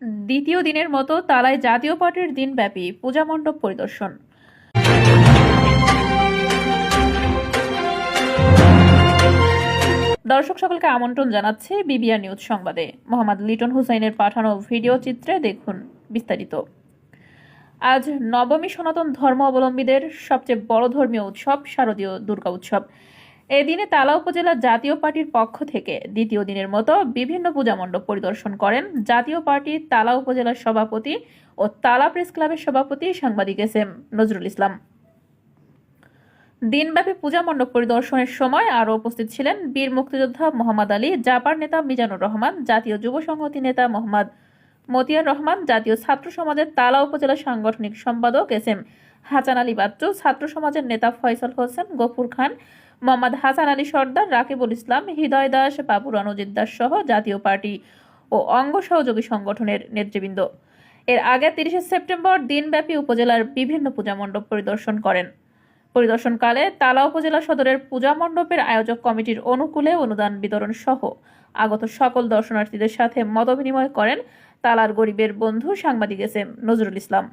দ্বিতীয় দিনের মতো তালায় জাতীয় পার্টির দিনব্যাপী পূজা মণ্ডপ পরিদর্শন। দর্শক সকলকে আমন্ত্রণ জানাচ্ছে বিবিআর নিউজ সংবাদে। মোহাম্মদ লিটন হুসাইনের পাঠানো ভিডিও চিত্রে দেখুন বিস্তারিত। আজ নবমী সনাতন ধর্ম অবলম্বীদের সবচেয়ে বড় ধর্মীয় উৎসব শারদীয় দুর্গা উৎসব। এদিনে তালা উপজেলা জাতীয় পার্টির পক্ষ থেকে দ্বিতীয় দিনের মতো বিভিন্ন পূজা মণ্ডপ পরিদর্শন করেন জাতীয় পার্টির তালা উপজেলার সভাপতি ও তালা প্রেস ক্লাবের সভাপতি সাংবাদিক এস.এম. নজরুল ইসলাম। দিনব্যাপী পূজা মণ্ডপ পরিদর্শনের সময় আরও উপস্থিত ছিলেন বীর মুক্তিযোদ্ধা মোহাম্মদ আলী, জাপার নেতা মিজানুর রহমান, জাতীয় যুব সংহতি নেতা মোহাম্মদ মতিয়ার রহমান, জাতীয় ছাত্র সমাজের তালা উপজেলা সাংগঠনিক সম্পাদক এস.এম. হাসান আলী বাচ্চু, ছাত্র সমাজের নেতা ফয়সাল হোসেন, গফুর খান, মোহাম্মদ হাসান আলী সর্দার, রাকিবুল ইসলাম, হৃদয় দাস, বাবুর অনুজিৎ দাস সহ জাতীয় পার্টি ও অঙ্গ সহযোগী সংগঠনের নেতৃবৃন্দ। এর আগে 30 সেপ্টেম্বর দিনব্যাপী উপজেলার বিভিন্ন পূজা মণ্ডপ পরিদর্শন করেন। পরিদর্শনকালে তালা উপজেলা সদরের পূজা মণ্ডপের আয়োজক কমিটির অনুকূলে অনুদান বিতরণ সহ আগত সকল দর্শনার্থীদের সাথে মতবিনিময় করেন তালার গরিবের বন্ধু সাংবাদিক এস.এম. নজরুল ইসলাম।